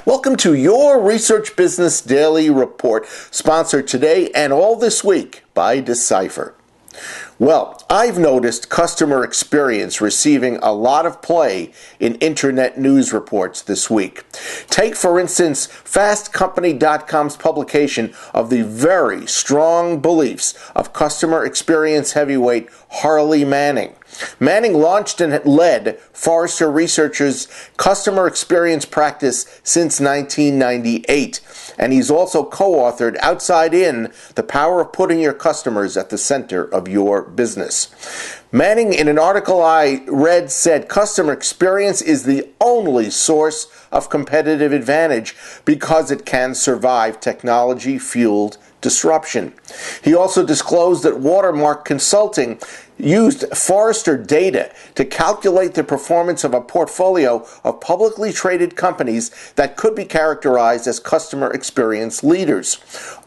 Welcome to your Research Business Daily Report, sponsored today and all this week by Decipher. Well, I've noticed customer experience receiving a lot of play in internet news reports this week. Take, for instance, FastCompany.com's publication of the very strong beliefs of customer experience heavyweight Harley Manning. Manning launched and led Forrester Research's customer experience practice since 1998, and he's also co-authored Outside In, The Power of Putting Your Customers at the Center of Your Business. Manning, in an article I read, said customer experience is the only source of competitive advantage because it can survive technology-fueled disruption. He also disclosed that Watermark Consulting used Forrester data to calculate the performance of a portfolio of publicly traded companies that could be characterized as customer experience leaders.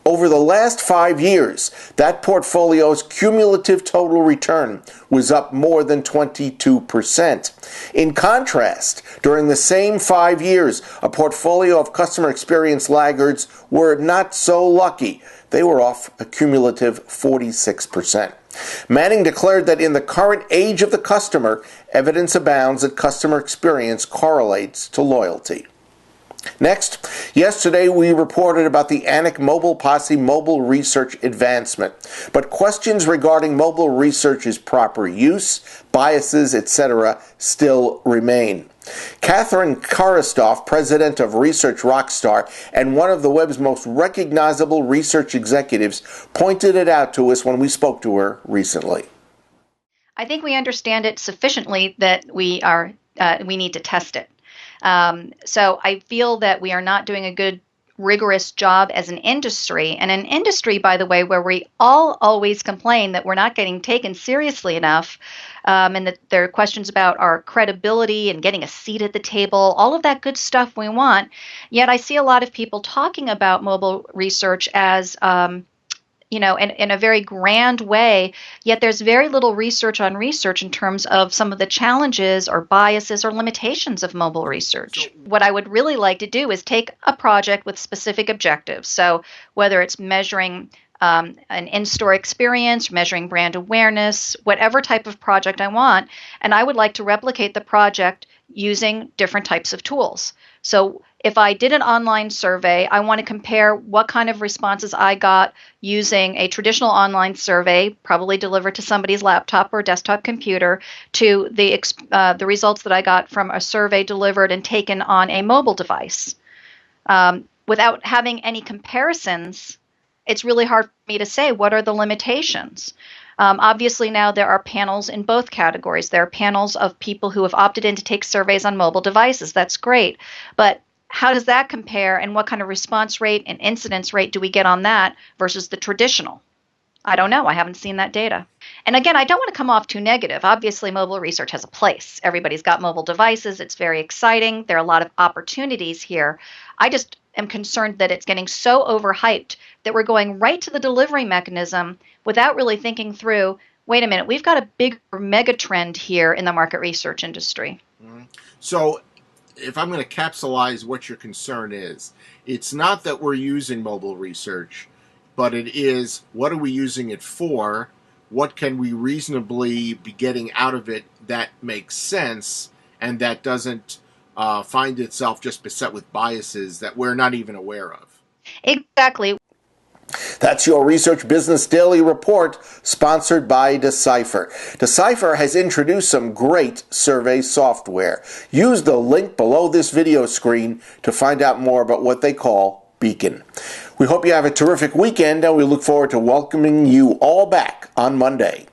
Over the last 5 years, that portfolio's cumulative total return was up more than 22%. In contrast, during the same 5 years, a portfolio of customer experience laggards were not so lucky. They were off a cumulative 46%. Manning declared that in the current age of the customer, evidence abounds that customer experience correlates to loyalty. Next, yesterday we reported about the Anik Mobile Posse mobile research advancement, but questions regarding mobile research's proper use, biases, etc. still remain. Kathryn, Korostoff, president of Research Rockstar and one of the web's most recognizable research executives, pointed it out to us when we spoke to her recently. I think we understand it sufficiently that we need to test it. So I feel that we are not doing a good, rigorous job as an industry, and an industry, by the way, where we all always complain that we're not getting taken seriously enough, and that there are questions about our credibility and getting a seat at the table, all of that good stuff we want. Yet I see a lot of people talking about mobile research as in a very grand way, yet there's very little research on research in terms of some of the challenges or biases or limitations of mobile research. What I would really like to do is take a project with specific objectives. So whether it's measuring an in-store experience, measuring brand awareness, whatever type of project I want, and I would like to replicate the project using different types of tools. So if I did an online survey, I want to compare what kind of responses I got using a traditional online survey, probably delivered to somebody's laptop or desktop computer, to the results that I got from a survey delivered and taken on a mobile device. Without having any comparisons, it's really hard for me to say what are the limitations. Obviously, now there are panels in both categories. There are panels of people who have opted in to take surveys on mobile devices. That's great. But how does that compare, and what kind of response rate and incidence rate do we get on that versus the traditional? I don't know. I haven't seen that data. And again, I don't want to come off too negative. Obviously, mobile research has a place. Everybody's got mobile devices. It's very exciting. There are a lot of opportunities here. I just am concerned that it's getting so overhyped that we're going right to the delivery mechanism without really thinking through, wait a minute, we've got a big mega trend here in the market research industry. So if I'm going to capsulize what your concern is, it's not that we're using mobile research, but it is, what are we using it for? What can we reasonably be getting out of it that makes sense and that doesn't find itself just beset with biases that we're not even aware of? Exactly. That's your Research Business Daily Report, sponsored by Decipher. Decipher has introduced some great survey software. Use the link below this video screen to find out more about what they call Beacon. We hope you have a terrific weekend, and we look forward to welcoming you all back on Monday.